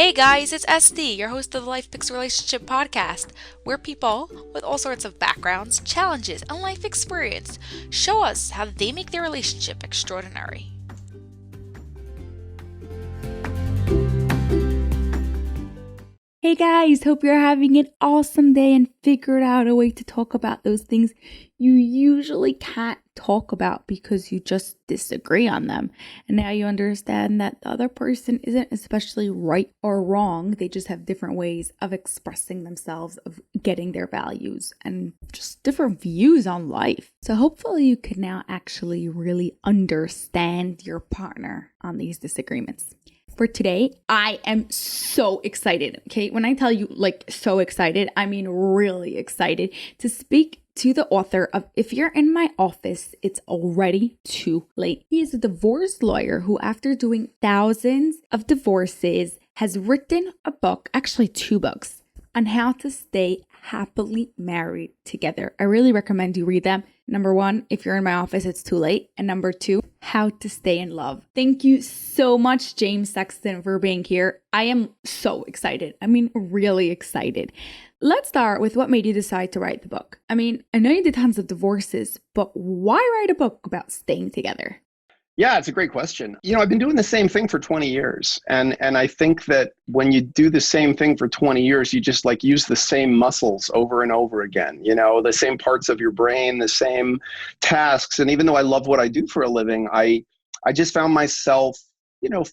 Hey guys, it's SD, your host of the Life Picks Relationship podcast, where people with all sorts of backgrounds, challenges, and life experience show us how they make their relationship extraordinary. Hey guys, hope you're having an awesome day and figured out a way to talk about those things you usually can't talk about because you just disagree on them. And now you understand that the other person isn't especially right or wrong. They just have different ways of expressing themselves, of getting their values, and just different views on life. So hopefully you can now actually really understand your partner on these disagreements. For today, I am so excited, okay? When I tell you so excited, I mean really excited to speak to the author of If You're in My Office, It's Already Too Late. He is a divorce lawyer who, after doing thousands of divorces, has written a book, actually 2 books, on how to stay happily married together. I really recommend you read them. Number 1, If You're in My Office, It's Too Late. And number 2, How to Stay in Love. Thank you so much, James Sexton, for being here. I am so excited. I mean, really excited. Let's start with what made you decide to write the book. I mean, I know you did tons of divorces, but why write a book about staying together? Yeah, it's a great question. I've been doing the same thing for 20 years. And I think that when you do the same thing for 20 years, you just use the same muscles over and over again, the same parts of your brain, the same tasks. And even though I love what I do for a living, I just found myself,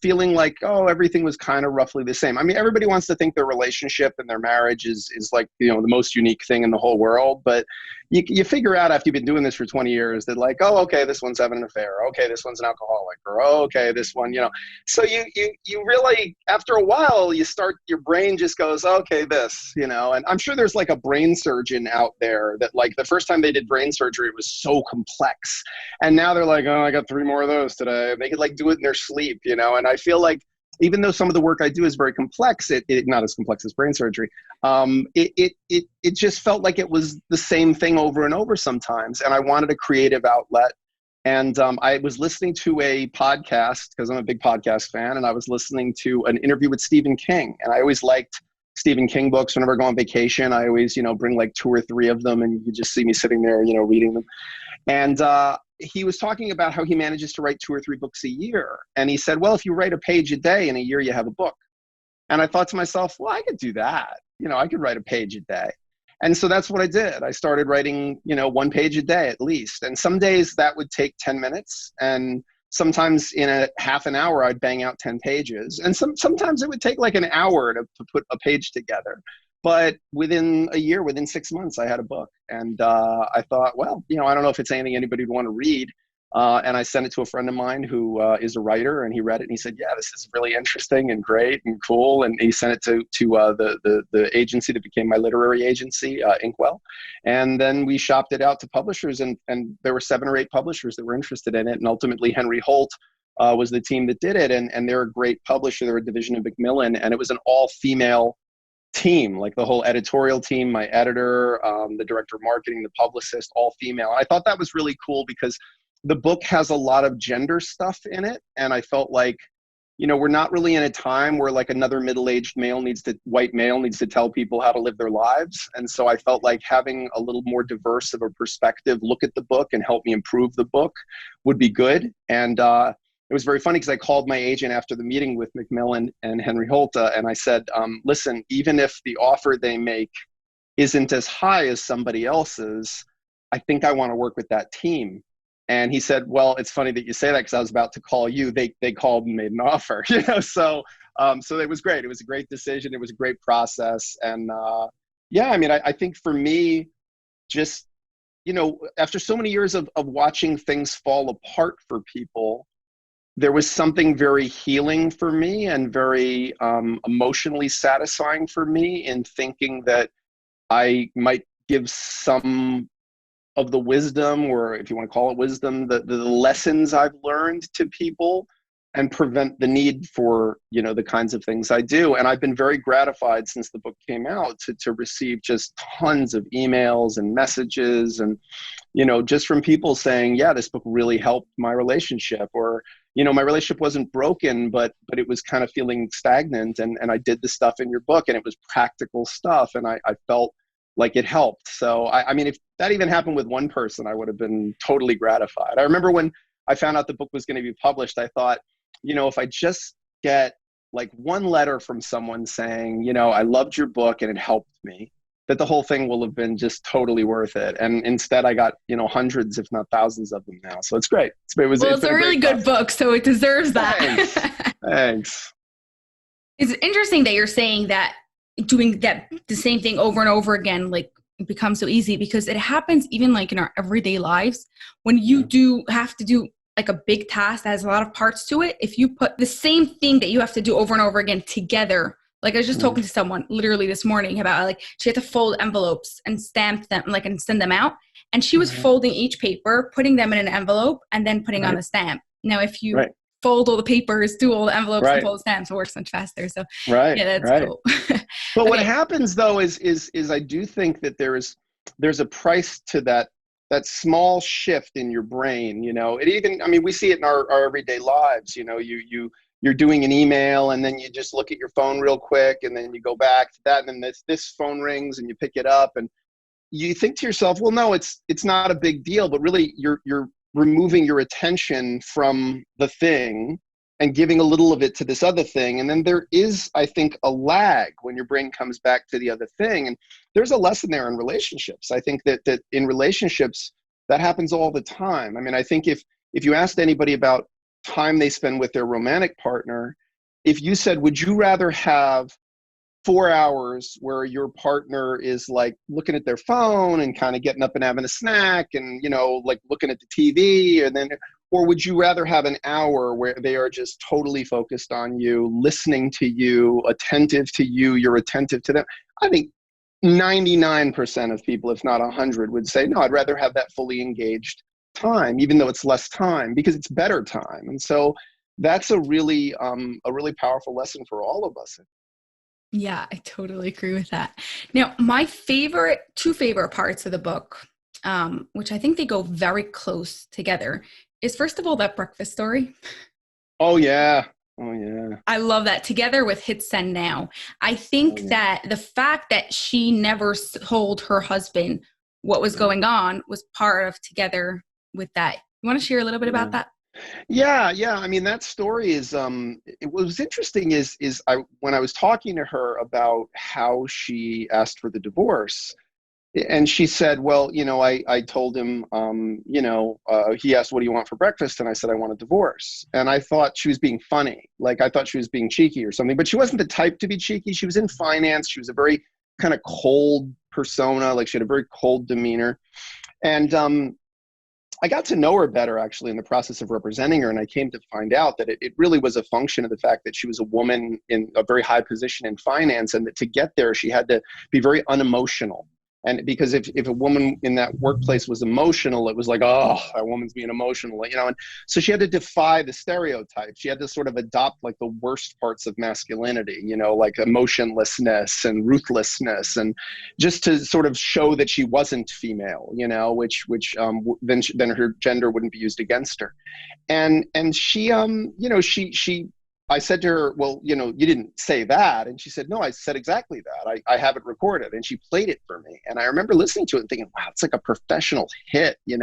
feeling like, oh, everything was kind of roughly the same. I mean, everybody wants to think their relationship and their marriage is the most unique thing in the whole world. But you figure out after you've been doing this for 20 years that oh, okay, this one's having an affair. Okay, this one's an alcoholic. Or, oh, okay, this one, So you really, after a while, your brain just goes, okay, this, and I'm sure there's a brain surgeon out there that the first time they did brain surgery, it was so complex. And now they're like, oh, I got 3 more of those today. They could do it in their sleep, and I feel like even though some of the work I do is very complex, it not as complex as brain surgery. It just felt like it was the same thing over and over sometimes. And I wanted a creative outlet. And I was listening to a podcast because I'm a big podcast fan. And I was listening to an interview with Stephen King. And I always liked Stephen King books. Whenever I go on vacation, I always, bring 2 or 3 of them. And you just see me sitting there, reading them. And he was talking about how he manages to write 2 or 3 books a year. And he said, well, if you write a page a day in a year, you have a book. And I thought to myself, well, I could do that. I could write a page a day. And so that's what I did. I started writing, 1 page a day at least. And some days that would take 10 minutes. And sometimes in a half an hour, I'd bang out 10 pages. And sometimes it would take an hour to put a page together. But within a year, within 6 months, I had a book. And I thought, well, I don't know if it's anything anybody would want to read. And I sent it to a friend of mine who is a writer, and he read it and he said, yeah, this is really interesting and great and cool. And he sent it to the agency that became my literary agency, Inkwell. And then we shopped it out to publishers, and there were 7 or 8 publishers that were interested in it. And ultimately, Henry Holt was the team that did it. And they're a great publisher. They're a division of MacMillian. And it was an all-female team, the whole editorial team, my editor, the director of marketing, the publicist, all female. And I thought that was really cool because the book has a lot of gender stuff in it. And I felt like, we're not really in a time where another middle-aged white male needs to tell people how to live their lives. And so I felt like having a little more diverse of a perspective look at the book and help me improve the book would be good. And it was very funny because I called my agent after the meeting with MacMillian and Henry Holt, and I said, listen, even if the offer they make isn't as high as somebody else's, I think I want to work with that team. And he said, well, it's funny that you say that because I was about to call you. They called and made an offer, So it was great. It was a great decision. It was a great process. And I think for me, just, after so many years of watching things fall apart for people, there was something very healing for me and very emotionally satisfying for me in thinking that I might give some of the wisdom, or if you want to call it wisdom, the lessons I've learned to people and prevent the need for, the kinds of things I do. And I've been very gratified since the book came out to receive just tons of emails and messages and just from people saying, yeah, this book really helped my relationship, or, my relationship wasn't broken, but it was kind of feeling stagnant. And I did the stuff in your book, and it was practical stuff. And I felt like it helped. So, I mean, if that even happened with one person, I would have been totally gratified. I remember when I found out the book was going to be published, I thought, if I just get like one letter from someone saying, I loved your book and it helped me, that the whole thing will have been just totally worth it. And instead I got, hundreds, if not thousands of them now. So it's great. It's a really good book, so it deserves that. Thanks. It's interesting that you're saying that doing the same thing over and over again, like, it becomes so easy, because it happens even like in our everyday lives when you do have to do like a big task that has a lot of parts to it. If you put the same thing that you have to do over and over again together, like I was just talking to someone literally this morning about, like, she had to fold envelopes and stamp them, like, and send them out. And she was folding each paper, putting them in an envelope, and then putting on a stamp. Now, if you fold all the papers, do all the envelopes, and fold the stamps, it works much faster. So yeah, that's cool. But what happens though is I do think that there's a price to that small shift in your brain. It even, I mean, we see it in our everyday lives. You're doing an email, and then you just look at your phone real quick, and then you go back to that, and then this phone rings and you pick it up, and you think to yourself, well, no, it's not a big deal, but really you're removing your attention from the thing and giving a little of it to this other thing. And then there is, I think, a lag when your brain comes back to the other thing. And there's a lesson there in relationships. I think that in relationships, that happens all the time. I mean, I think if you asked anybody about time they spend with their romantic partner, if you said, would you rather have 4 hours where your partner is like looking at their phone and kind of getting up and having a snack and, like looking at the TV, and then, or would you rather have an hour where they are just totally focused on you, listening to you, attentive to you, you're attentive to them? I think 99% of people, if not 100, would say, no, I'd rather have that fully engaged time, even though it's less time, because it's better time. And so that's a really powerful lesson for all of us. Yeah, I totally agree with that. Now, my two favorite parts of the book, which I think they go very close together, is first of all, that breakfast story. Oh yeah. Oh yeah. I love that, together with Hit Send Now. I think that the fact that she never told her husband what was going on was part of together with that. You want to share a little bit about that? Yeah. I mean, that story is, it was interesting is when I was talking to her about how she asked for the divorce, and she said, well, I told him, he asked, what do you want for breakfast? And I said, I want a divorce. And I thought she was being funny. Like, I thought she was being cheeky or something, but she wasn't the type to be cheeky. She was in finance. She was a very kind of cold persona. Like, she had a very cold demeanor. And, I got to know her better, actually, in the process of representing her, and I came to find out that it really was a function of the fact that she was a woman in a very high position in finance, and that to get there, she had to be very unemotional. And because if a woman in that workplace was emotional, it was like, oh, that woman's being emotional, and so she had to defy the stereotypes. She had to sort of adopt like the worst parts of masculinity, like emotionlessness and ruthlessness, and just to sort of show that she wasn't female, which then her gender wouldn't be used against her. And she, I said to her, well, you didn't say that. And she said, no, I said exactly that. I have it recorded. And she played it for me. And I remember listening to it and thinking, wow, it's like a professional hit, and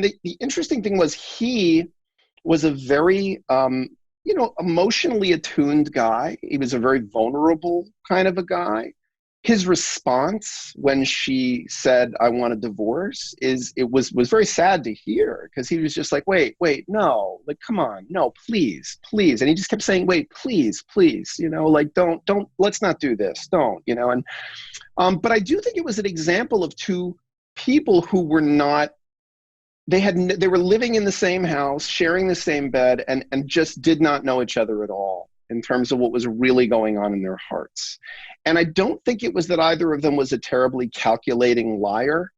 the interesting thing was, he was a very, emotionally attuned guy. He was a very vulnerable kind of a guy. His response when she said, I want a divorce, was very sad to hear, because he was just like, wait, no, like, come on, no, please. And he just kept saying, wait, please, like, don't, let's not do this. Don't, but I do think it was an example of two people who were not, they were living in the same house, sharing the same bed, and just did not know each other at all in terms of what was really going on in their hearts. And I don't think it was that either of them was a terribly calculating liar.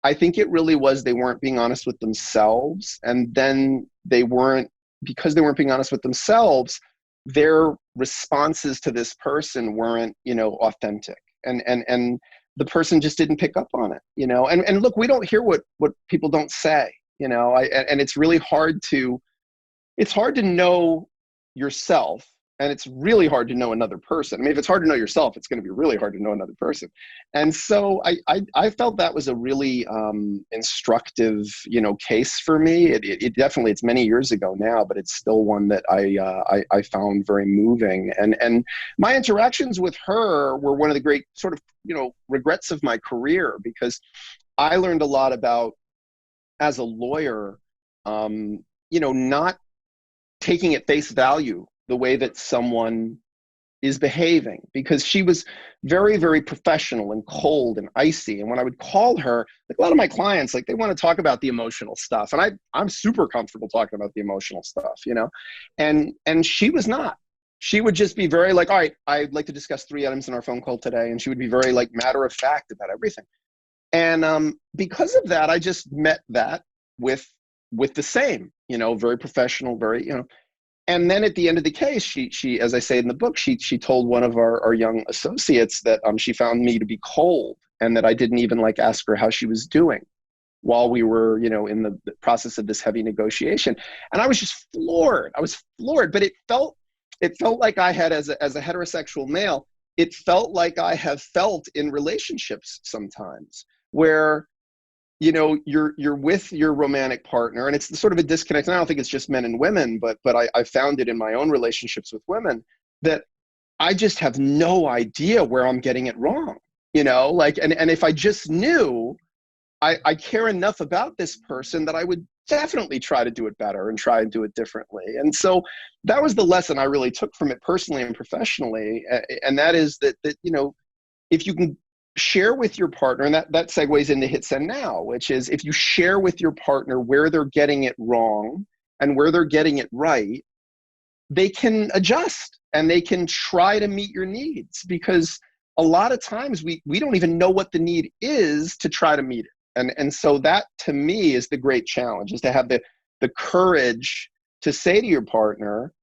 I think it really was they weren't being honest with themselves. And then because they weren't being honest with themselves, their responses to this person weren't, authentic. And the person just didn't pick up on it, and look, we don't hear what people don't say, and it's really hard to know yourself, and it's really hard to know another person. I mean, if it's hard to know yourself, it's going to be really hard to know another person. And so I felt that was a really instructive, case for me. It definitely, it's many years ago now, but it's still one that I found very moving. And my interactions with her were one of the great sort of, regrets of my career, because I learned a lot about, as a lawyer, not taking at face value the way that someone is behaving, because she was very, very professional and cold and icy. And when I would call her, like, a lot of my clients, like, they want to talk about the emotional stuff. And I'm super comfortable talking about the emotional stuff, and she was not. She would just be very like, all right, I'd like to discuss 3 items in our phone call today. And she would be very like matter of fact about everything. And because of that, I just met that with the same, very professional, very, And then at the end of the case, she, as I say in the book, she told one of our young associates that she found me to be cold, and that I didn't even ask her how she was doing while we were, in the process of this heavy negotiation. And I was just floored. I was floored, but it felt like I had, as a heterosexual male, it felt like I have felt in relationships sometimes, where you're with your romantic partner, and it's sort of a disconnect. And I don't think it's just men and women, but I found it in my own relationships with women, that I just have no idea where I'm getting it wrong, and if I just knew, I care enough about this person that I would definitely try to do it better and try and do it differently. And so that was the lesson I really took from it, personally and professionally. And that is that if you can share with your partner, and that segues into Hit Send Now, which is, if you share with your partner where they're getting it wrong and where they're getting it right, they can adjust and they can try to meet your needs, because a lot of times we don't even know what the need is to try to meet it. And so that, to me, is the great challenge, is to have the courage to say to your partner,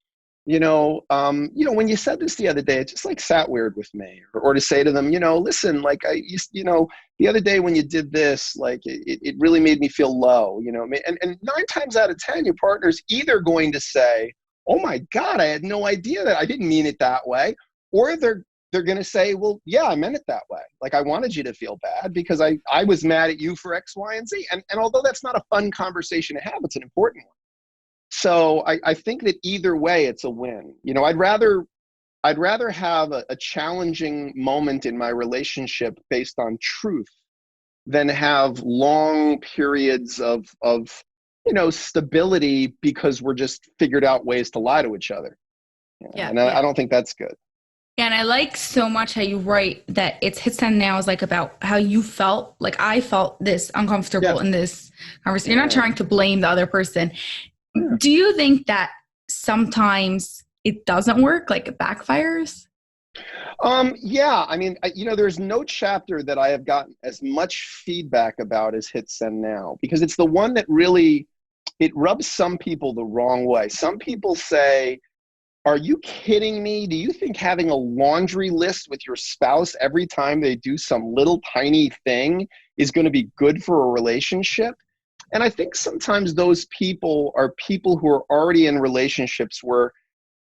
when you said this the other day, it just sat weird with me, or to say to them, listen, the other day when you did this, it really made me feel low, and 9 times out of 10, your partner's either going to say, oh my God, I had no idea that, I didn't mean it that way. Or they're going to say, well, yeah, I meant it that way. I wanted you to feel bad because I was mad at you for X, Y, and Z. And although that's not a fun conversation to have, it's an important one. So I think that either way, it's a win. I'd rather have a challenging moment in my relationship based on truth than have long periods of stability because we're just figured out ways to lie to each other. I don't think that's good. Yeah, and I like so much how you write that it's Hit Send Now is about how you felt. I felt this uncomfortable in this conversation. You're not trying to blame the other person. Yeah. Do you think that sometimes it doesn't work, it backfires? Yeah, I mean, there's no chapter that I have gotten as much feedback about as Hit Send Now, because it's the one that really, it rubs some people the wrong way. Some people say, are you kidding me? Do you think having a laundry list with your spouse every time they do some little tiny thing is going to be good for a relationship? And I think sometimes those people are people who are already in relationships where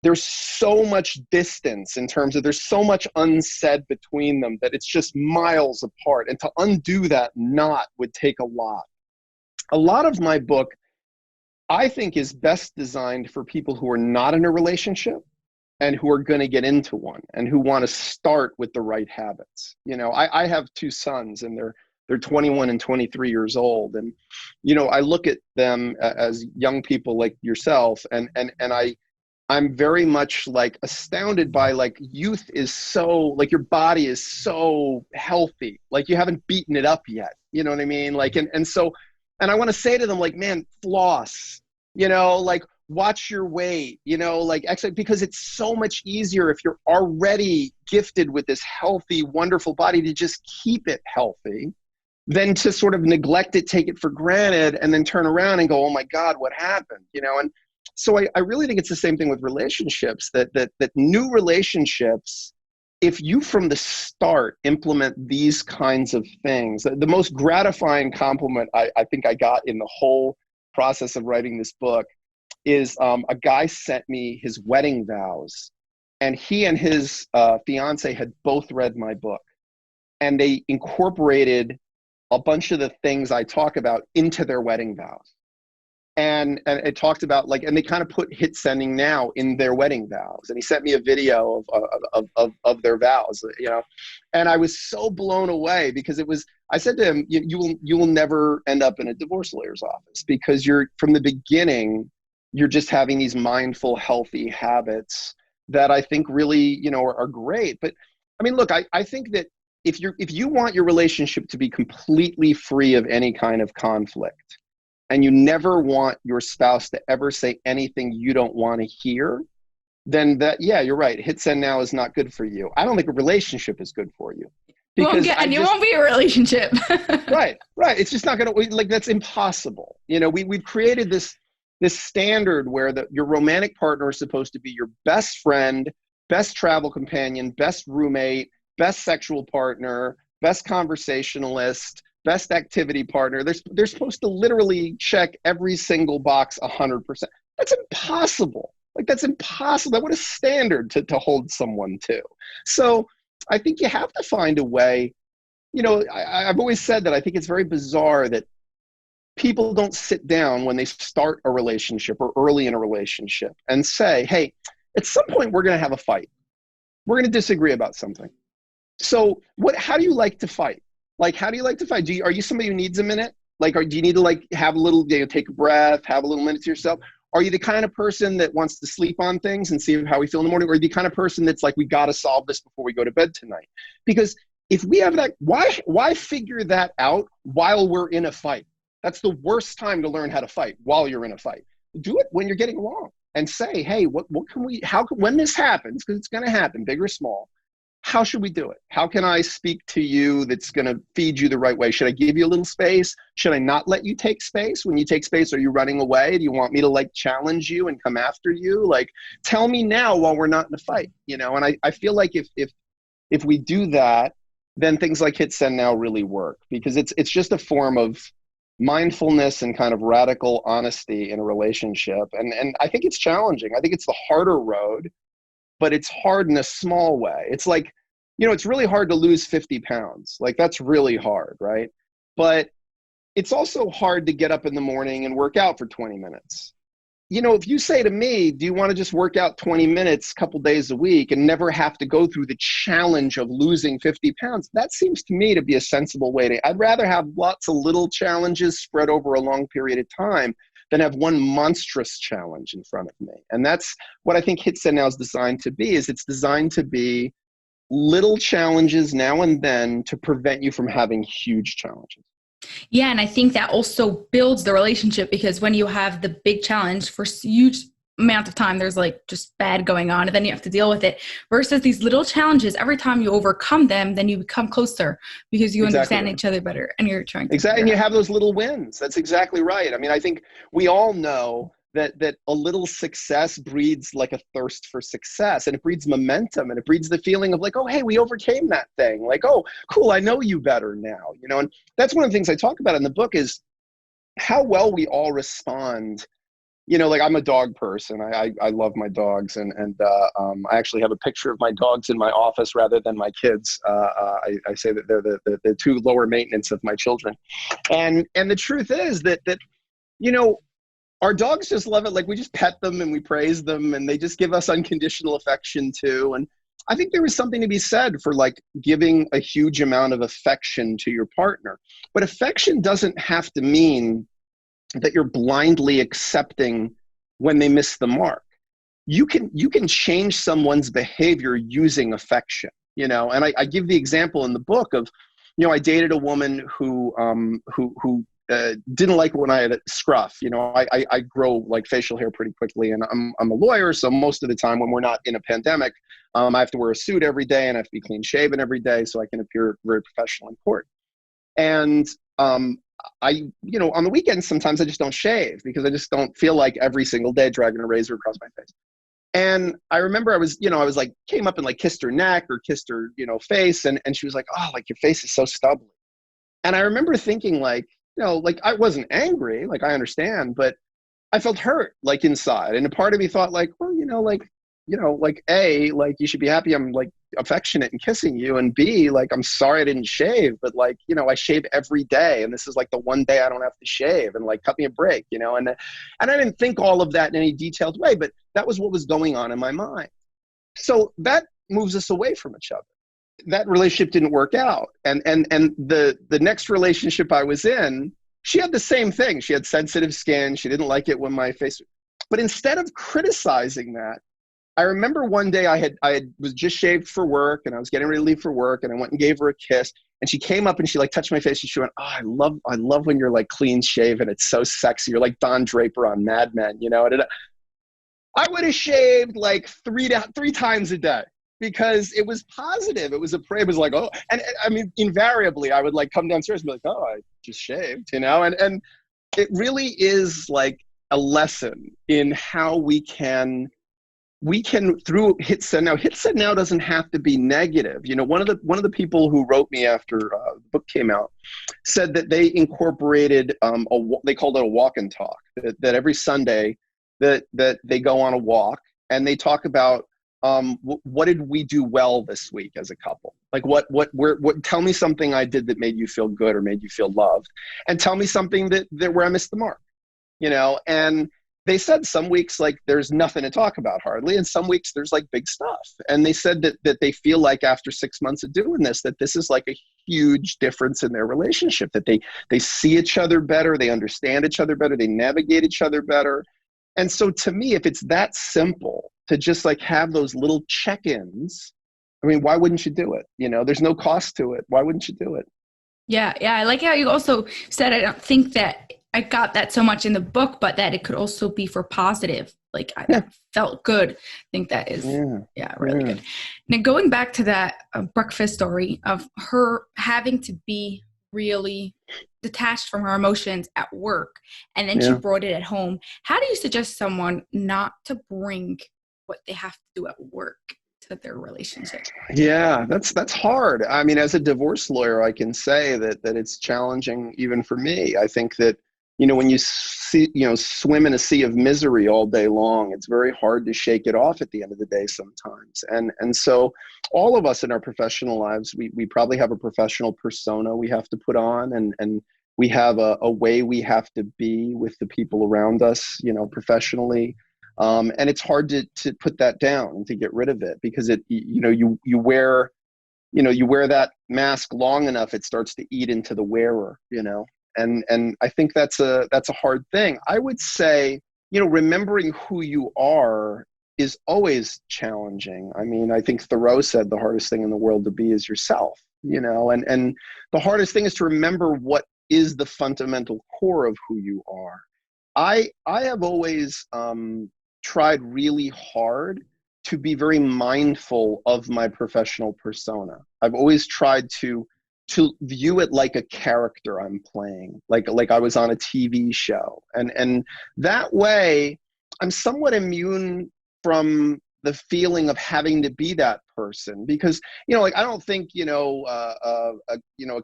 there's so much distance, in terms of there's so much unsaid between them that it's just miles apart. And to undo that knot would take a lot. A lot of my book, I think, is best designed for people who are not in a relationship and who are going to get into one and who want to start with the right habits. I have 2 sons, and they're 21 and 23 years old. And, I look at them as young people like yourself, and I'm very much astounded by youth is so, your body is so healthy. You haven't beaten it up yet. You know what I mean? And I want to say to them, man, floss, watch your weight, exercise, because it's so much easier if you're already gifted with this healthy, wonderful body to just keep it healthy than to sort of neglect it, take it for granted, and then turn around and go, oh my God, what happened? And so I really think it's the same thing with relationships, that new relationships, if you from the start implement these kinds of things, the most gratifying compliment I think I got in the whole process of writing this book is a guy sent me his wedding vows, and he and his fiance had both read my book, and they incorporated a bunch of the things I talk about into their wedding vows. And it talked about and they kind of put hit sending now in their wedding vows. And he sent me a video of their vows, and I was so blown away because I said to him, you will never end up in a divorce lawyer's office, because you're from the beginning, you're just having these mindful, healthy habits that I think really, are great. But I mean, look, I think that if you want your relationship to be completely free of any kind of conflict, and you never want your spouse to ever say anything you don't want to hear, then you're right. Hit send now is not good for you. I don't think a relationship is good for you. It won't be a relationship. Right. It's just not going to, that's impossible. We've created this standard where your romantic partner is supposed to be your best friend, best travel companion, best roommate, best sexual partner, best conversationalist, best activity partner. They're supposed to literally check every single box 100%. That's impossible. That's impossible. What a standard to hold someone to. So I think you have to find a way. I've always said that I think it's very bizarre that people don't sit down when they start a relationship or early in a relationship and say, hey, at some point we're going to have a fight. We're going to disagree about something. So how do you like to fight? How do you like to fight? Are you somebody who needs a minute? Do you need to have a little, take a breath, have a little minute to yourself? Are you the kind of person that wants to sleep on things and see how we feel in the morning? Or are you the kind of person that's we got to solve this before we go to bed tonight? Because if we have that, why figure that out while we're in a fight? That's the worst time to learn how to fight, while you're in a fight. Do it when you're getting along and say, hey, when this happens, because it's going to happen, big or small, how should we do it? How can I speak to you that's going to feed you the right way? Should I give you a little space? Should I not let you take space? When you take space, are you running away? Do you want me to challenge you and come after you? Tell me now while we're not in a fight, And I feel like if we do that, then things like hit send now really work, because it's just a form of mindfulness and kind of radical honesty in a relationship. And I think it's challenging. I think it's the harder road, but it's hard in a small way. It's it's really hard to lose 50 pounds. That's really hard, right? But it's also hard to get up in the morning and work out for 20 minutes. If you say to me, do you want to just work out 20 minutes a couple days a week and never have to go through the challenge of losing 50 pounds? That seems to me to be a sensible way I'd rather have lots of little challenges spread over a long period of time than have one monstrous challenge in front of me. And that's what I think hit send now is designed to be, is it's designed to be little challenges now and then to prevent you from having huge challenges. Yeah. And I think that also builds the relationship, because when you have the big challenge for huge amount of time, there's just bad going on, and then you have to deal with it, versus these little challenges. Every time you overcome them, then you become closer, because you understand each other better, and you're trying to and you have those little wins. That's exactly right. I mean, I think we all know that a little success breeds a thirst for success, and it breeds momentum, and it breeds the feeling of oh, hey, we overcame that thing. Oh, cool, I know you better now, and that's one of the things I talk about in the book is how well we all respond. I'm a dog person. I love my dogs, and I actually have a picture of my dogs in my office rather than my kids. I say that they're the two lower maintenance of my children, and the truth is that our dogs just love it. We just pet them and we praise them, and they just give us unconditional affection too. And I think there is something to be said for giving a huge amount of affection to your partner, but affection doesn't have to mean that you're blindly accepting when they miss the mark. You can change someone's behavior using affection, and I give the example in the book of, I dated a woman who didn't like when I had a scruff. I grow facial hair pretty quickly, and I'm a lawyer, so most of the time when we're not in a pandemic, I have to wear a suit every day and I have to be clean shaven every day so I can appear very professional in court. And on the weekends, sometimes I just don't shave because I just don't feel like every single day dragging a razor across my face. And I remember I was like, came up and like kissed her neck or kissed her, face. And she was like, oh, like your face is so stubbly. And I remember thinking like, like I wasn't angry, like I understand, but I felt hurt like inside. And a part of me thought like, well, like A, like you should be happy I'm like affectionate and kissing you. And B, like, I'm sorry I didn't shave, but like, I shave every day. And this is like the one day I don't have to shave, and like cut me a break, and I didn't think all of that in any detailed way, but that was what was going on in my mind. So that moves us away from each other. That relationship didn't work out. And the next relationship I was in, she had the same thing. She had sensitive skin. She didn't like it when my face, but instead of criticizing that, I remember one day I was just shaved for work, and I was getting ready to leave for work, and I went and gave her a kiss, and she came up and she like touched my face, and she went, oh, I love when you're like clean shaven. It's so sexy. You're like Don Draper on Mad Men, And I would have shaved like three times a day because it was positive. It was like, oh, and I mean, invariably I would like come downstairs and be like, oh, I just shaved, and it really is like a lesson in how we can through hit send now. Hit send now doesn't have to be negative. One of the people who wrote me after the book came out said that they incorporated they called it a walk and talk. That every Sunday that they go on a walk and they talk about what did we do well this week as a couple? Like what tell me something I did that made you feel good or made you feel loved, and tell me something that where I missed the mark. And they said some weeks like there's nothing to talk about hardly, and some weeks there's like big stuff. And they said that they feel like after 6 months of doing this, that this is like a huge difference in their relationship, that they see each other better, they understand each other better, they navigate each other better. And so to me, if it's that simple to just like have those little check-ins, I mean, why wouldn't you do it? There's no cost to it. Why wouldn't you do it? Yeah. I like how you also said, I don't think that I got that so much in the book, but that it could also be for positive. Like that felt good. I think that is, really good. Now going back to that breakfast story of her having to be really detached from her emotions at work, and then she brought it at home. How do you suggest someone not to bring what they have to do at work to their relationship? Yeah, that's hard. I mean, as a divorce lawyer, I can say that it's challenging even for me. I think that, when you swim in a sea of misery all day long, it's very hard to shake it off at the end of the day sometimes. And so all of us in our professional lives, we probably have a professional persona we have to put on, and we have a way we have to be with the people around us, professionally. And it's hard to put that down and to get rid of it, because you wear that mask long enough, it starts to eat into the wearer, and I think that's a hard thing. I would say, remembering who you are is always challenging. I mean, I think Thoreau said the hardest thing in the world to be is yourself, and the hardest thing is to remember what is the fundamental core of who you are. I have always tried really hard to be very mindful of my professional persona. I've always tried to view it like a character I'm playing, like I was on a TV show. And that way I'm somewhat immune from the feeling of having to be that person, because, like, I don't think, a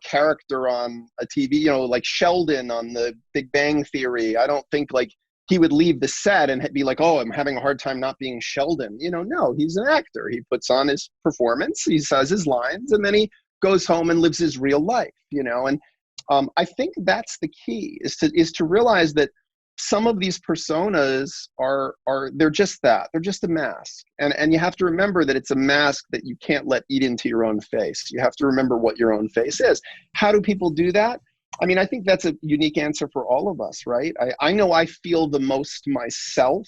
character on a TV, like Sheldon on the Big Bang Theory, I don't think like he would leave the set and be like, oh, I'm having a hard time not being Sheldon. No, he's an actor. He puts on his performance, he says his lines, and then he goes home and lives his real life, and I think that's the key, is to realize that some of these personas they're just that. They're just a mask. And you have to remember that it's a mask that you can't let eat into your own face. You have to remember what your own face is. How do people do that? I mean, I think that's a unique answer for all of us, right? I know I feel the most myself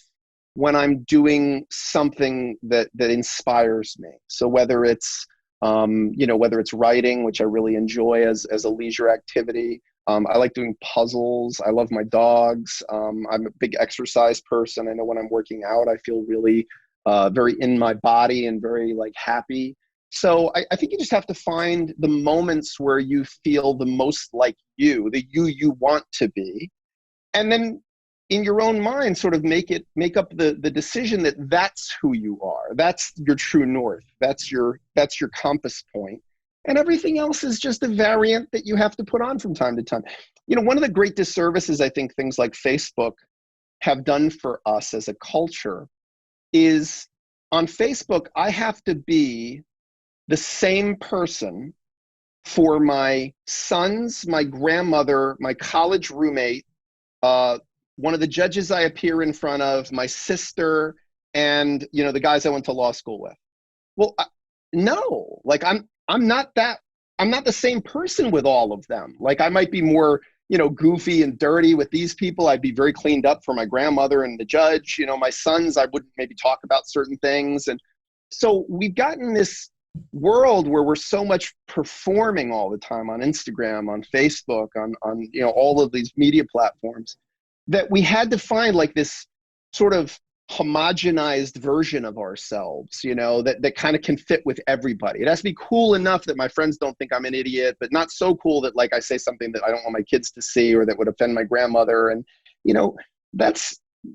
when I'm doing something that inspires me. So whether it's whether it's writing, which I really enjoy as a leisure activity. I like doing puzzles. I love my dogs. I'm a big exercise person. I know when I'm working out, I feel really very in my body and very like happy. So I think you just have to find the moments where you feel the most like you, the you want to be. And then, in your own mind, sort of make up the decision that that's who you are. That's your true north. That's your compass point. And everything else is just a variant that you have to put on from time to time. One of the great disservices I think things like Facebook have done for us as a culture is on Facebook, I have to be the same person for my sons, my grandmother, my college roommate, one of the judges I appear in front of, my sister, and the guys I went to law school with. Well, no, like I'm not the same person with all of them. Like I might be more, goofy and dirty with these people. I'd be very cleaned up for my grandmother and the judge. My sons, I wouldn't maybe talk about certain things. And so we've gotten this world where we're so much performing all the time on Instagram, on Facebook, on all of these media platforms, that we had to find like this sort of homogenized version of ourselves, that kind of can fit with everybody. It has to be cool enough that my friends don't think I'm an idiot, but not so cool that like I say something that I don't want my kids to see or that would offend my grandmother. And,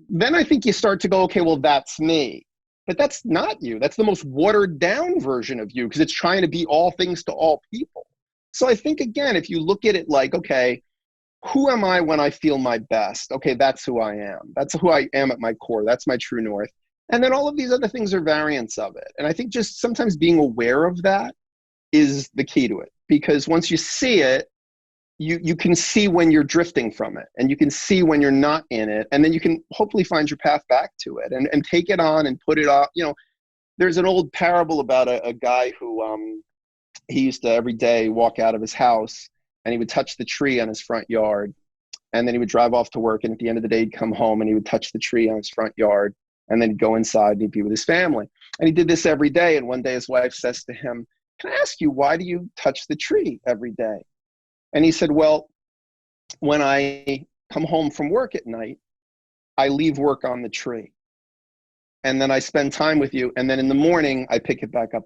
then I think you start to go, okay, well, that's me. But that's not you. That's the most watered down version of you because it's trying to be all things to all people. So I think, again, if you look at it like, okay, who am I when I feel my best? Okay, that's who I am. That's who I am at my core. That's my true north. And then all of these other things are variants of it. And I think just sometimes being aware of that is the key to it. Because once you see it, you can see when you're drifting from it, and you can see when you're not in it, and then you can hopefully find your path back to it and take it on and put it off. There's an old parable about a guy who he used to every day walk out of his house and he would touch the tree on his front yard, and then he would drive off to work, and at the end of the day he'd come home and he would touch the tree on his front yard, and then he'd go inside and he'd be with his family. And he did this every day, and one day his wife says to him, "Can I ask you, why do you touch the tree every day?" And he said, "Well, when I come home from work at night, I leave work on the tree. And then I spend time with you. And then in the morning, I pick it back up."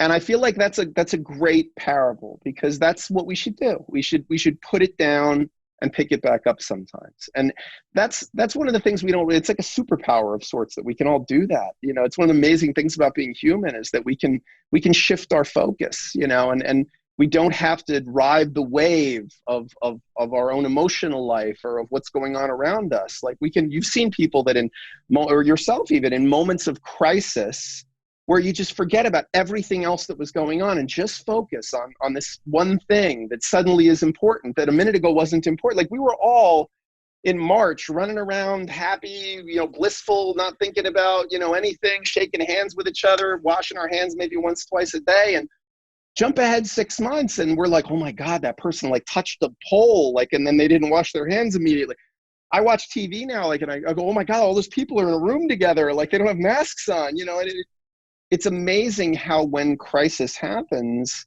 And I feel like that's a great parable, because that's what we should do. We should put it down and pick it back up sometimes. And that's one of the things it's like a superpower of sorts that we can all do that. It's one of the amazing things about being human is that we can shift our focus, and we don't have to ride the wave of our own emotional life or of what's going on around us. Like you've seen people that or yourself even, in moments of crisis where you just forget about everything else that was going on and just focus on this one thing that suddenly is important, that a minute ago wasn't important. Like we were all in March running around happy, blissful, not thinking about, anything, shaking hands with each other, washing our hands maybe once, twice a day, and jump ahead 6 months and we're like, oh my God, that person like touched the pole, and then they didn't wash their hands immediately. I watch TV now, and I go, oh my God, all those people are in a room together, like they don't have masks on, and it's amazing how when crisis happens,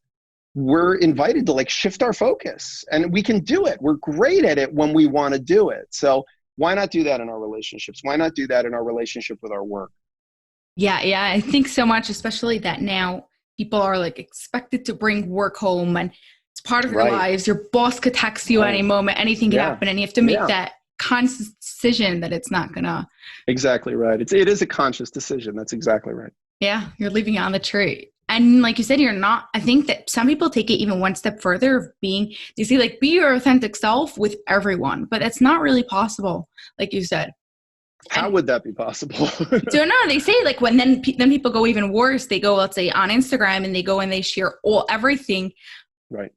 we're invited to shift our focus, and we can do it. We're great at it when we want to do it. So why not do that in our relationships? Why not do that in our relationship with our work? Yeah. I think so much, especially that now people are expected to bring work home, and it's part of your lives. Your boss could text you at any moment, anything could happen, and you have to make that conscious decision that it's not gonna. Exactly right. It is a conscious decision. That's exactly right. Yeah, you're leaving it on the tree. And like you said, you're not, I think that some people take it even one step further of being, you see, be your authentic self with everyone, but it's not really possible, like you said. How would that be possible? So no, they say when then people go even worse. They go, let's say, on Instagram, and they go and they share everything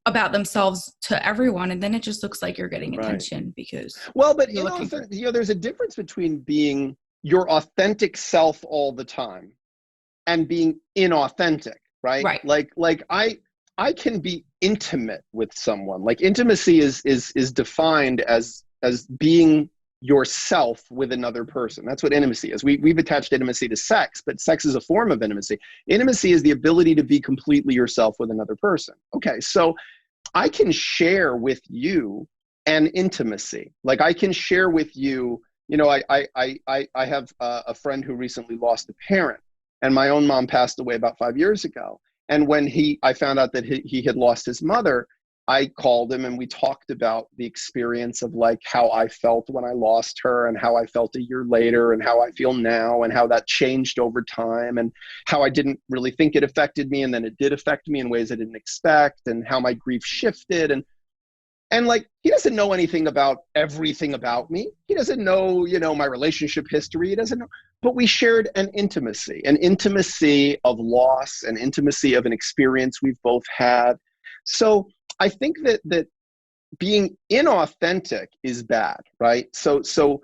about themselves to everyone, and then it just looks like you're getting attention because. But there's a difference between being your authentic self all the time and being inauthentic, right? Like I can be intimate with someone. Like intimacy is defined as being yourself with another person. That's what intimacy is. We've attached intimacy to sex, but sex is a form of intimacy. Intimacy is the ability to be completely yourself with another person. Okay, so I can share with you an intimacy. Like I can share with you, I have a friend who recently lost a parent, and my own mom passed away about 5 years ago. And when I found out that he had lost his mother, I called him and we talked about the experience of like how I felt when I lost her and how I felt a year later and how I feel now and how that changed over time and how I didn't really think it affected me. And then it did affect me in ways I didn't expect and how my grief shifted. And like, he doesn't know anything about everything about me. He doesn't know, my relationship history. He doesn't know, but we shared an intimacy of loss, an intimacy of an experience we've both had. So I think that being inauthentic is bad, right? So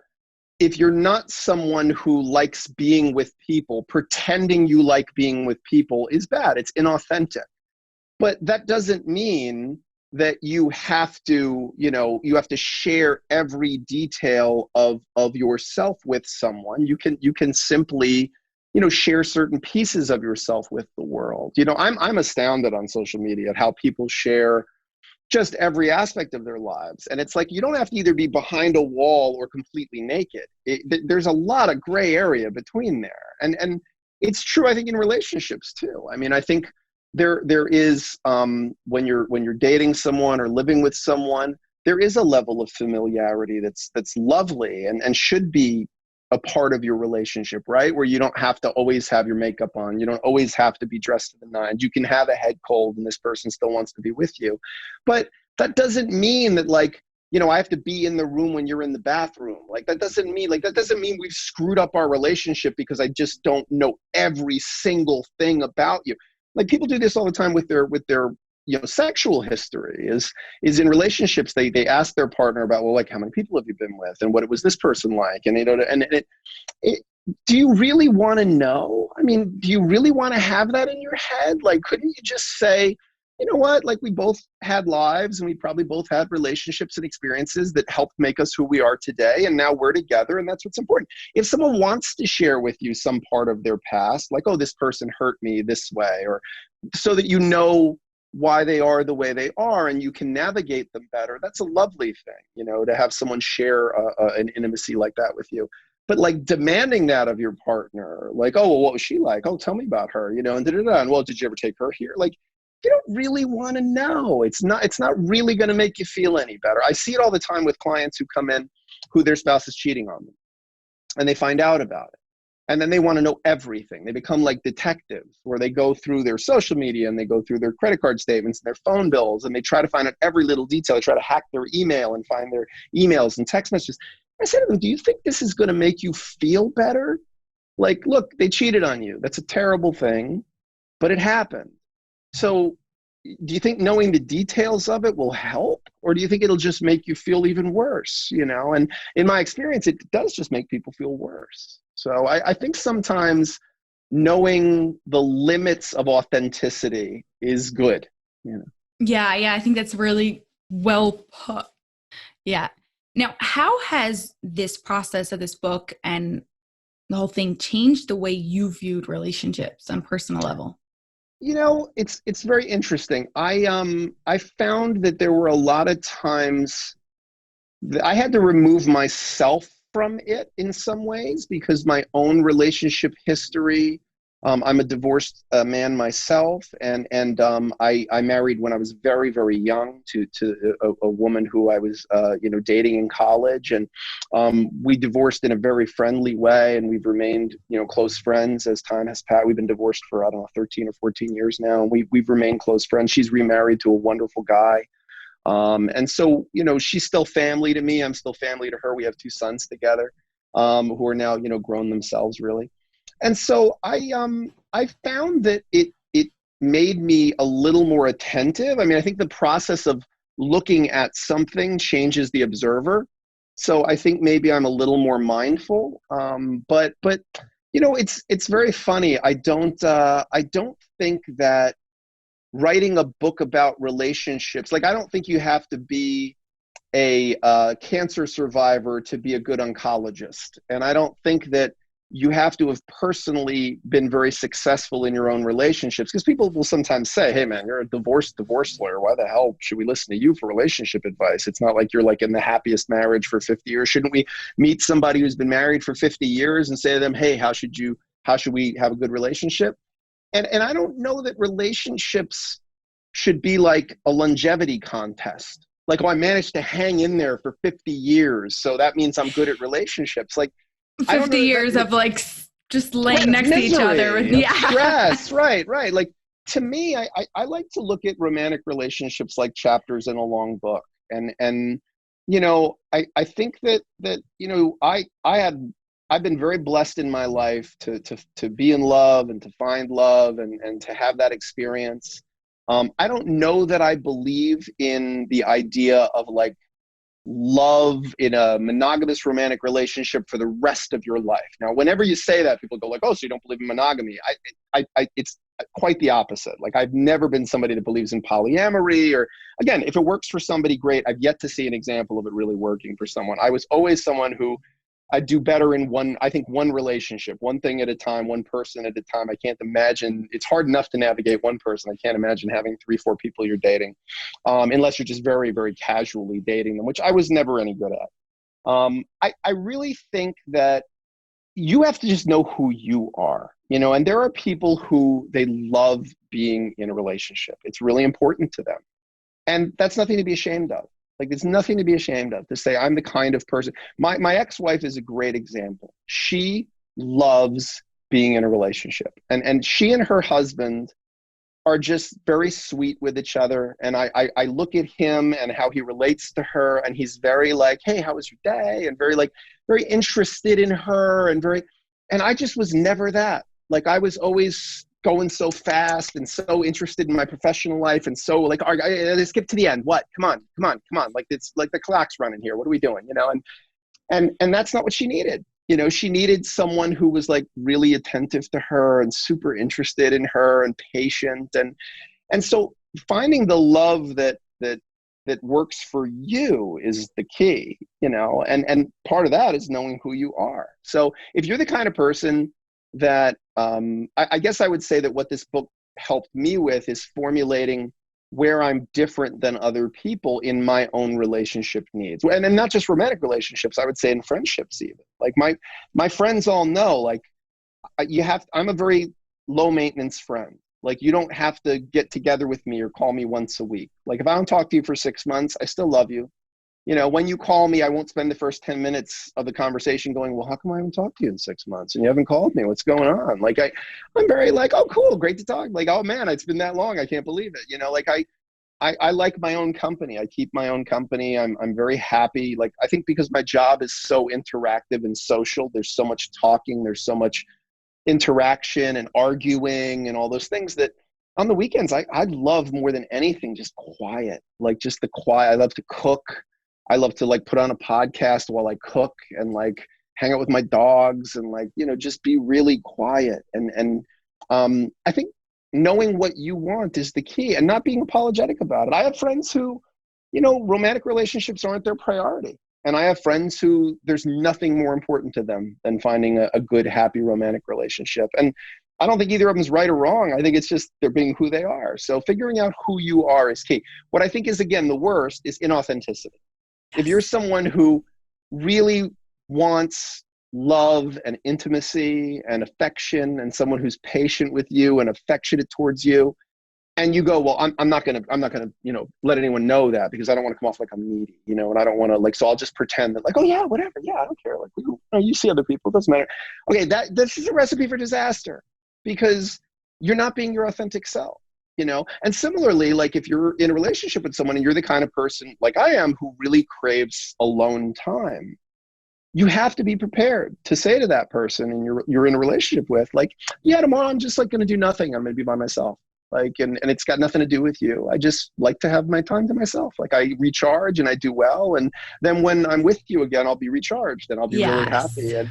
if you're not someone who likes being with people, pretending you like being with people is bad. It's inauthentic. But that doesn't mean that you have to, share every detail of yourself with someone. You can simply, share certain pieces of yourself with the world. I'm astounded on social media at how people share just every aspect of their lives. And it's like, you don't have to either be behind a wall or completely naked. There's a lot of gray area between there. And it's true, I think, in relationships too. I mean, I think there is, when you're dating someone or living with someone, there is a level of familiarity that's lovely and should be a part of your relationship, right? Where you don't have to always have your makeup on. You don't always have to be dressed to the nines. You can have a head cold and this person still wants to be with you. But that doesn't mean that like, I have to be in the room when you're in the bathroom. Like that doesn't mean we've screwed up our relationship because I just don't know every single thing about you. Like people do this all the time with their sexual history is in relationships. They ask their partner about, well, like, how many people have you been with and what was this person like? And do you really want to know? I mean, do you really want to have that in your head? Like, couldn't you just say, you know what, like we both had lives and we probably both had relationships and experiences that helped make us who we are today. And now we're together and that's what's important. If someone wants to share with you some part of their past, like, oh, this person hurt me this way, or so that you know why they are the way they are and you can navigate them better, that's a lovely thing, to have someone share an intimacy like that with you. But like demanding that of your partner, like, oh, well, what was she like? Oh, tell me about her, and da-da-da. And well, did you ever take her here? Like, you don't really want to know. It's not really going to make you feel any better. I see it all the time with clients who come in who their spouse is cheating on them and they find out about it. And then they want to know everything. They become like detectives where they go through their social media and they go through their credit card statements and their phone bills and they try to find out every little detail. They try to hack their email and find their emails and text messages. I said to them, do you think this is going to make you feel better? Like, look, they cheated on you. That's a terrible thing, but it happened. So do you think knowing the details of it will help? Or do you think it'll just make you feel even worse? And in my experience, it does just make people feel worse. So I think sometimes knowing the limits of authenticity is good. Yeah, I think that's really well put. Yeah. Now, how has this process of this book and the whole thing changed the way you viewed relationships on a personal level? It's very interesting. I found that there were a lot of times that I had to remove myself from it in some ways because my own relationship history. I'm a divorced man myself, and I married when I was very, very young to a woman who I was dating in college, and we divorced in a very friendly way, and we've remained close friends as time has passed. We've been divorced for 13 or 14 years now, and we've remained close friends. She's remarried to a wonderful guy. And so, she's still family to me. I'm still family to her. We have 2 sons together, who are now, grown themselves really. And so I found that it made me a little more attentive. I mean, I think the process of looking at something changes the observer. So I think maybe I'm a little more mindful. But it's very funny. I don't think that writing a book about relationships, like I don't think you have to be a cancer survivor to be a good oncologist. And I don't think that you have to have personally been very successful in your own relationships, because people will sometimes say, hey man, you're a divorce lawyer. Why the hell should we listen to you for relationship advice? It's not like you're like in the happiest marriage for 50 years. Shouldn't we meet somebody who's been married for 50 years and say to them, hey, how should we have a good relationship? And I don't know that relationships should be like a longevity contest. Like, oh, I managed to hang in there for 50 years, so that means I'm good at relationships. Like, I don't 50 know years of like just laying next to each other. of stress. Right. Like, to me, I like to look at romantic relationships like chapters in a long book. And I think that I've been very blessed in my life to be in love and to find love and to have that experience. I don't know that I believe in the idea of like love in a monogamous romantic relationship for the rest of your life. Now, whenever you say that, people go like, oh, so you don't believe in monogamy. It's quite the opposite. Like, I've never been somebody that believes in polyamory, or again, if it works for somebody, great. I've yet to see an example of it really working for someone. I was always someone who I do better in one relationship, one thing at a time, one person at a time. I can't imagine, it's hard enough to navigate one person. I can't imagine having 3-4 people you're dating, unless you're just very, very casually dating them, which I was never any good at. I really think that you have to just know who you are, and there are people who they love being in a relationship. It's really important to them. And that's nothing to be ashamed of. Like, there's nothing to be ashamed of, to say I'm the kind of person. My ex-wife is a great example. She loves being in a relationship. And she and her husband are just very sweet with each other. And I look at him and how he relates to her, and he's very like, hey, how was your day? And very interested in her, and I just was never that. Like, I was always going so fast and so interested in my professional life, and so like, let's skip to the end. What? Come on. Like, it's like the clock's running here. What are we doing? And that's not what she needed. She needed someone who was like really attentive to her and super interested in her and patient. And so finding the love that works for you is the key, and part of that is knowing who you are. So if you're the kind of person that, I guess I would say that what this book helped me with is formulating where I'm different than other people in my own relationship needs. And not just romantic relationships, I would say in friendships even. Like, my friends all know, like, I'm a very low maintenance friend. Like, you don't have to get together with me or call me once a week. Like, if I don't talk to you for 6 months, I still love you. When you call me, I won't spend the first 10 minutes of the conversation going, well, how come I haven't talked to you in 6 months and you haven't called me? What's going on? Like, I'm very like, oh, cool, great to talk. Like, oh man, it's been that long. I can't believe it. Like, I like my own company. I keep my own company. I'm very happy. Like, I think because my job is so interactive and social, there's so much talking, there's so much interaction and arguing and all those things, that on the weekends, I love more than anything just quiet. Like, just the quiet. I love to cook. I love to like put on a podcast while I cook and like hang out with my dogs and like, just be really quiet. And I think knowing what you want is the key, and not being apologetic about it. I have friends who, romantic relationships aren't their priority. And I have friends who there's nothing more important to them than finding a good, happy romantic relationship. And I don't think either of them is right or wrong. I think it's just they're being who they are. So figuring out who you are is key. What I think is, again, the worst is inauthenticity. If you're someone who really wants love and intimacy and affection, and someone who's patient with you and affectionate towards you, and you go, well, I'm not gonna let anyone know that, because I don't want to come off like I'm needy, and I don't want to, like, so I'll just pretend that, like, oh yeah, whatever, yeah, I don't care, like, you see other people, it doesn't matter. Okay, this is a recipe for disaster, because you're not being your authentic self. And similarly, like, if you're in a relationship with someone and you're the kind of person like I am who really craves alone time, you have to be prepared to say to that person and you're in a relationship with, like, yeah, tomorrow I'm just like going to do nothing. I'm going to be by myself. Like, and it's got nothing to do with you. I just like to have my time to myself. Like, I recharge and I do well. And then when I'm with you again, I'll be recharged and I'll be really happy. And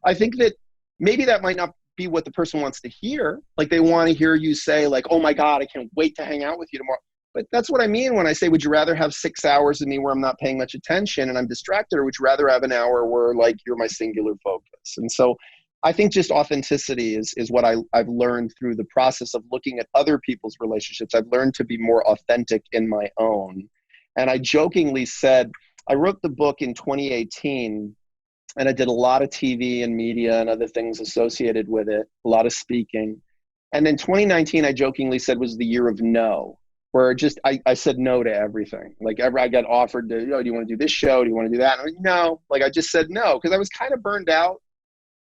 I think that maybe that might not be what the person wants to hear. Like, they want to hear you say, like, oh my God, I can't wait to hang out with you tomorrow. But that's what I mean when I say, would you rather have 6 hours of me where I'm not paying much attention and I'm distracted, or would you rather have an hour where, like, you're my singular focus? And so I think just authenticity is what I've learned through the process of looking at other people's relationships. I've learned to be more authentic in my own. And I jokingly said, I wrote the book in 2018, and I did a lot of TV and media and other things associated with it, a lot of speaking. And then 2019, I jokingly said, was the year of no, where just I said no to everything. Like ever I got offered to, do you want to do this show? Do you want to do that? And I'm like, no. Like I just said no because I was kind of burned out,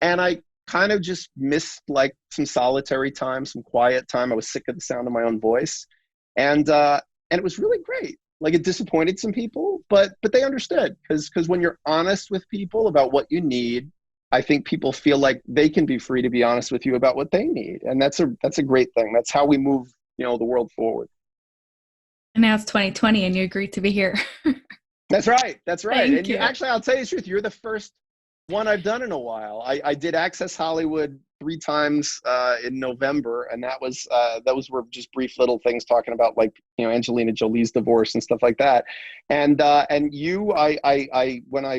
and I kind of just missed like some solitary time, some quiet time. I was sick of the sound of my own voice, and it was really great. Like it disappointed some people, but they understood because when you're honest with people about what you need, I think people feel like they can be free to be honest with you about what they need, and that's a great thing. That's how we move, the world forward. And now it's 2020 and you agreed to be here. That's right. That's right. Thank And you. Actually, I'll tell you the truth. You're the first one I've done in a while. I did Access Hollywood 3 times in November, and those were just brief little things talking about like Angelina Jolie's divorce and stuff like that. And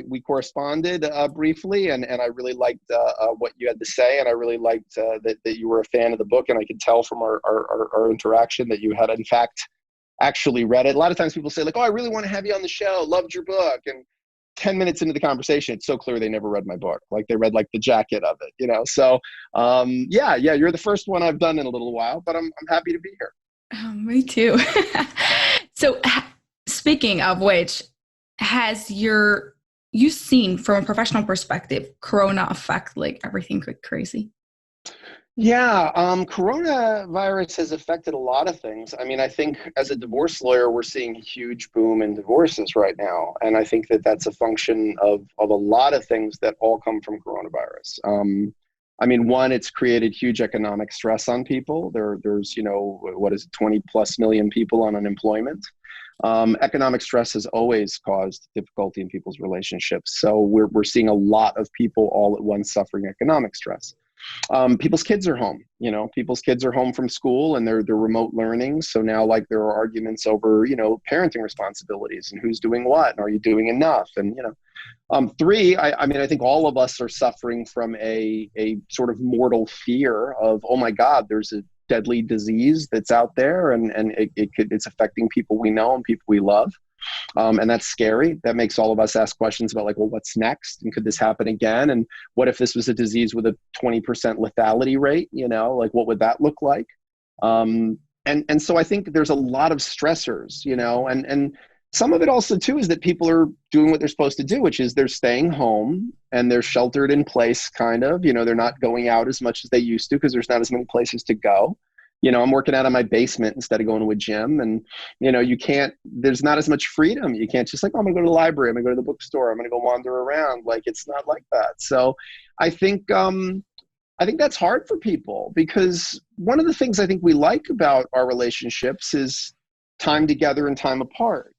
we corresponded briefly, and I really liked what you had to say, and I really liked that you were a fan of the book, and I could tell from our interaction that you had in fact actually read it. A lot of times people say like, oh, I really want to have you on the show. Loved your book. And 10 minutes into the conversation, it's so clear they never read my book. Like they read like the jacket of it, So yeah, you're the first one I've done in a little while, but I'm happy to be here. Oh, me too. So speaking of which, has you seen from a professional perspective, Corona affect like everything crazy? Yeah, coronavirus has affected a lot of things. I mean, I think as a divorce lawyer, we're seeing a huge boom in divorces right now. And I think that that's a function of a lot of things that all come from coronavirus. I mean, one, it's created huge economic stress on people. There's, 20 plus million people on unemployment. Economic stress has always caused difficulty in people's relationships. So we're seeing a lot of people all at once suffering economic stress. People's kids are home, people's kids are home from school and they're remote learning. So now like there are arguments over, parenting responsibilities and who's doing what and are you doing enough? And, 3, I think all of us are suffering from a sort of mortal fear of, oh my God, there's a deadly disease that's out there and it's affecting people we know and people we love. And that's scary. That makes all of us ask questions about like, well, what's next? And could this happen again? And what if this was a disease with a 20% lethality rate? Like what would that look like? And so I think there's a lot of stressors, and some of it also too is that people are doing what they're supposed to do, which is they're staying home and they're sheltered in place kind of, they're not going out as much as they used to because there's not as many places to go. I'm working out of my basement instead of going to a gym and, there's not as much freedom. You can't just like, oh, I'm gonna go to the library. I'm gonna go to the bookstore. I'm gonna go wander around. Like, it's not like that. So I think that's hard for people because one of the things I think we like about our relationships is time together and time apart.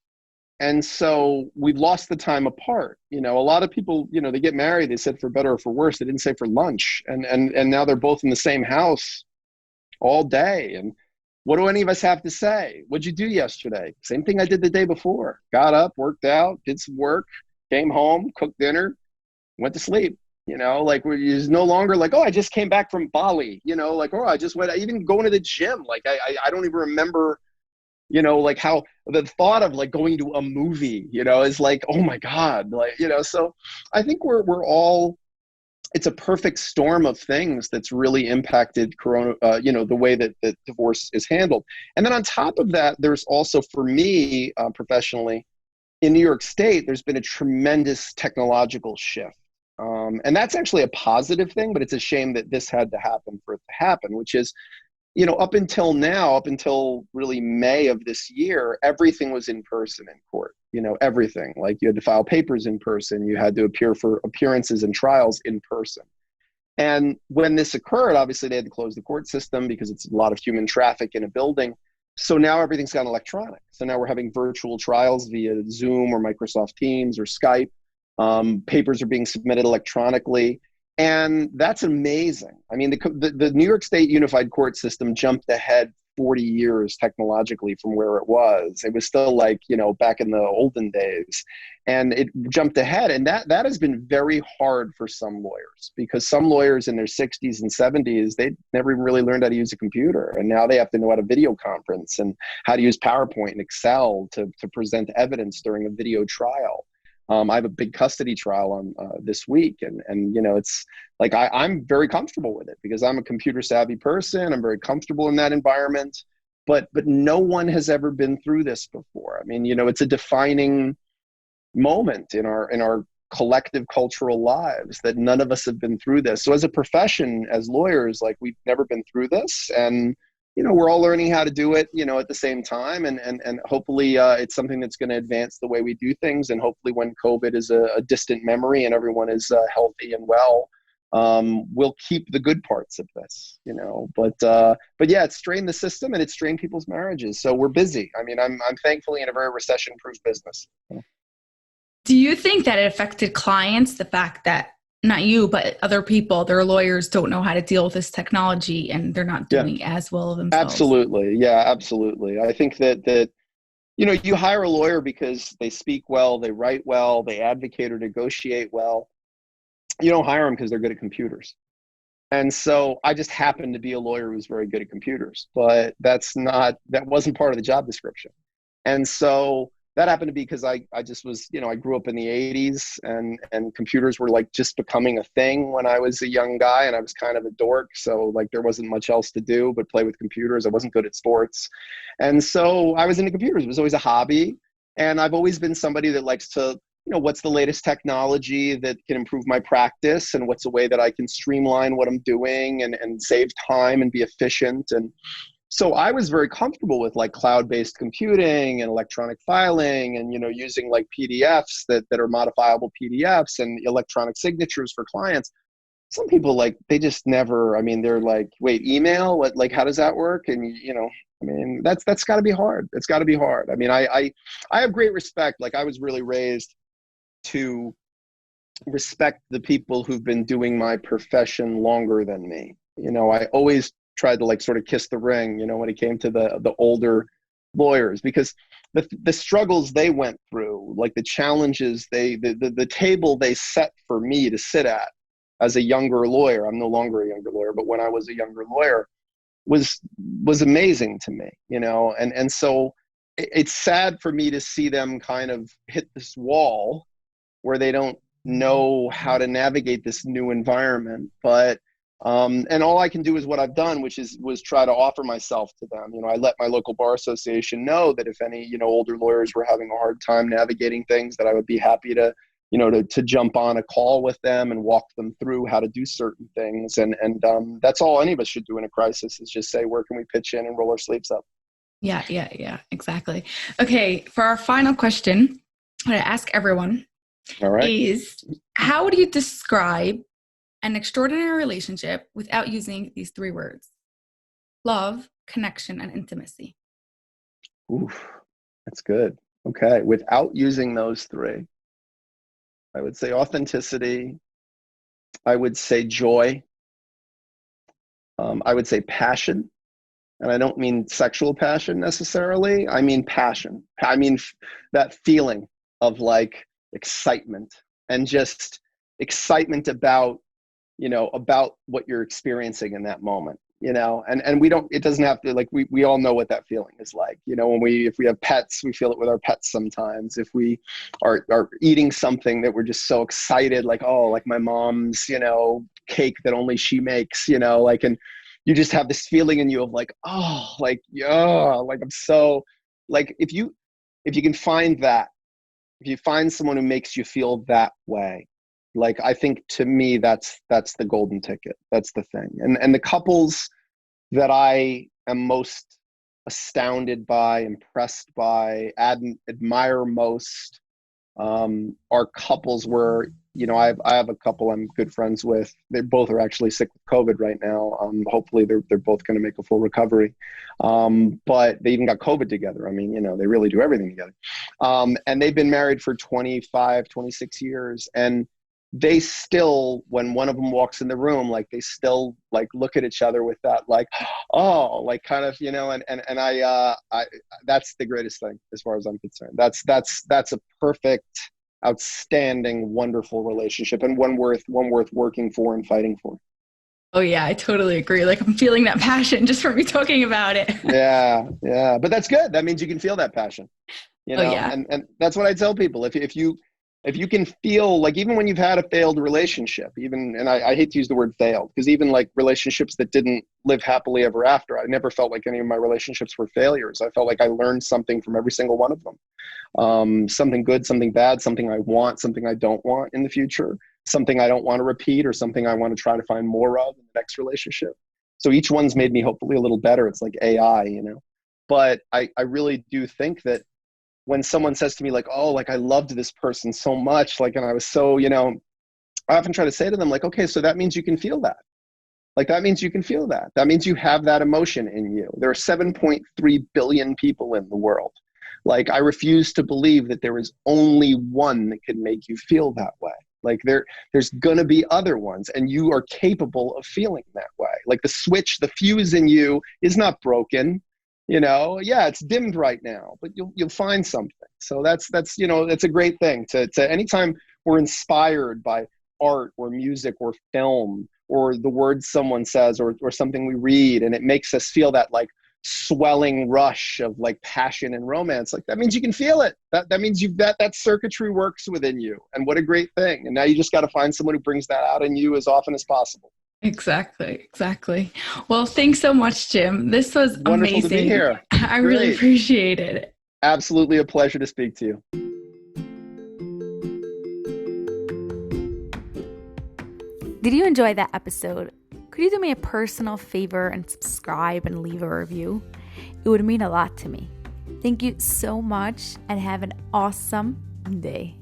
And so we've lost the time apart. A lot of people, they get married, they said for better or for worse, they didn't say for lunch. And now they're both in the same house all day. And what do any of us have to say? What'd you do yesterday? Same thing I did the day before. Got up, worked out, did some work, came home, cooked dinner, went to sleep. Like it's no longer like, oh, I just came back from Bali, like, oh, I just went, even going to the gym. Like I don't even remember, like how the thought of like going to a movie, is like, oh my God, like, so I think we're all, it's a perfect storm of things that's really impacted Corona, the way that divorce is handled. And then on top of that, there's also for me professionally in New York State, there's been a tremendous technological shift. And that's actually a positive thing, but it's a shame that this had to happen for it to happen, which is, up until now, up until really May of this year, everything was in person in court, everything. Like you had to file papers in person, you had to appear for appearances and trials in person. And when this occurred, obviously they had to close the court system because it's a lot of human traffic in a building. So now everything's gone electronic. So now we're having virtual trials via Zoom or Microsoft Teams or Skype. Papers are being submitted electronically. And that's amazing. I mean, the New York State Unified Court System jumped ahead 40 years technologically from where it was. It was still like, back in the olden days. And it jumped ahead. And that has been very hard for some lawyers because some lawyers in their 60s and 70s, they never even really learned how to use a computer. And now they have to know how to video conference and how to use PowerPoint and Excel to present evidence during a video trial. I have a big custody trial on this week, and it's like I'm very comfortable with it because I'm a computer savvy person. I'm very comfortable in that environment. but no one has ever been through this before. I mean, it's a defining moment in our collective cultural lives that none of us have been through this. So as a profession, as lawyers, like, we've never been through this, and we're all learning how to do it, at the same time, and hopefully it's something that's going to advance the way we do things, and hopefully when COVID is a distant memory and everyone is healthy and well, we'll keep the good parts of this, but yeah, it's strained the system and it's strained people's marriages. So we're busy. I mean, I'm thankfully in a very recession-proof business. Do you think that it affected clients, the fact that not you, but other people, their lawyers don't know how to deal with this technology and they're not doing as well themselves? Absolutely. Yeah, absolutely. I think that you hire a lawyer because they speak well, they write well, they advocate or negotiate well. You don't hire them because they're good at computers. And so I just happened to be a lawyer who's very good at computers, but that wasn't part of the job description. And so that happened to be because I just was, I grew up in the 80s and computers were like just becoming a thing when I was a young guy, and I was kind of a dork. So like there wasn't much else to do but play with computers. I wasn't good at sports. And so I was into computers. It was always a hobby. And I've always been somebody that likes to, what's the latest technology that can improve my practice, and what's a way that I can streamline what I'm doing and save time and be efficient. And so I was very comfortable with like cloud-based computing and electronic filing and, using like PDFs that are modifiable PDFs and electronic signatures for clients. Some people, like, they just never, I mean, they're like, wait, email? What, like, how does that work? And, I mean, that's gotta be hard. It's gotta be hard. I mean, I have great respect. Like, I was really raised to respect the people who've been doing my profession longer than me. I always tried to like sort of kiss the ring, when it came to the older lawyers, because the struggles they went through, like the challenges the table they set for me to sit at as a younger lawyer. I'm no longer a younger lawyer, but when I was a younger lawyer was amazing to me, and so it's sad for me to see them kind of hit this wall where they don't know how to navigate this new environment. But and all I can do is what I've done, which was try to offer myself to them. I let my local bar association know that if any, older lawyers were having a hard time navigating things, that I would be happy to, to jump on a call with them and walk them through how to do certain things. And that's all any of us should do in a crisis, is just say, where can we pitch in and roll our sleeves up? Yeah, exactly. Okay. For our final question, what I ask everyone is, how would you describe an extraordinary relationship without using these three words: love, connection, and intimacy? Oof, that's good. Okay. Without using those three, I would say authenticity. I would say joy. I would say passion. And I don't mean sexual passion necessarily. I mean passion. I mean that feeling of like excitement, and just excitement about about what you're experiencing in that moment, and it doesn't have to, like, we all know what that feeling is like, if we have pets, we feel it with our pets sometimes. If we are eating something that we're just so excited, like, oh, like my mom's, cake that only she makes, like, and you just have this feeling in you of like, oh, like, yeah, like I'm so, like, if you can find that, if you find someone who makes you feel that way, like, I think to me, that's the golden ticket. That's the thing. And the couples that I am most astounded by, impressed by, admire most, are couples where, I have a couple I'm good friends with. They both are actually sick with COVID right now. Hopefully they're both going to make a full recovery. But they even got COVID together. I mean, they really do everything together. And they've been married for 25, 26 years. And they still, when one of them walks in the room, like, they still like look at each other with that, like, oh, like, kind of, and I that's the greatest thing as far as I'm concerned. That's a perfect, outstanding, wonderful relationship, and one worth working for and fighting for. Oh yeah, I totally agree. Like, I'm feeling that passion just from me talking about it. Yeah. But that's good. That means you can feel that passion, Oh, yeah. and that's what I tell people. If you can feel, like, even when you've had a failed relationship, even, and I hate to use the word failed, because even like relationships that didn't live happily ever after. I never felt like any of my relationships were failures. I felt like I learned something from every single one of them. Something good, something bad, something I want, something I don't want in the future, something I don't want to repeat, or something I want to try to find more of in the next relationship. So each one's made me hopefully a little better. It's like AI, you know. But I really do think that when someone says to me like, oh, like I loved this person so much, like, and I was so, you know, I often try to say to them like, okay, so that means you can feel that. Like that means you can feel that. That means you have that emotion in you. There are 7.3 billion people in the world. Like I refuse to believe that there is only one that can make you feel that way. Like there's gonna be other ones, and you are capable of feeling that way. Like the switch, the fuse in you is not broken. You know, yeah, it's dimmed right now, but you'll find something. So that's you know, that's a great thing to anytime we're inspired by art or music or film or the words someone says or something we read, and it makes us feel that like swelling rush of like passion and romance, like that means you can feel it. That means that circuitry works within you, and what a great thing. And now you just got to find someone who brings that out in you as often as possible. Exactly. Well, thanks so much, Jim. This was Wonderful amazing. to be here. I really appreciate it. Absolutely a pleasure to speak to you. Did you enjoy that episode? Could you do me a personal favor and subscribe and leave a review? It would mean a lot to me. Thank you so much and have an awesome day.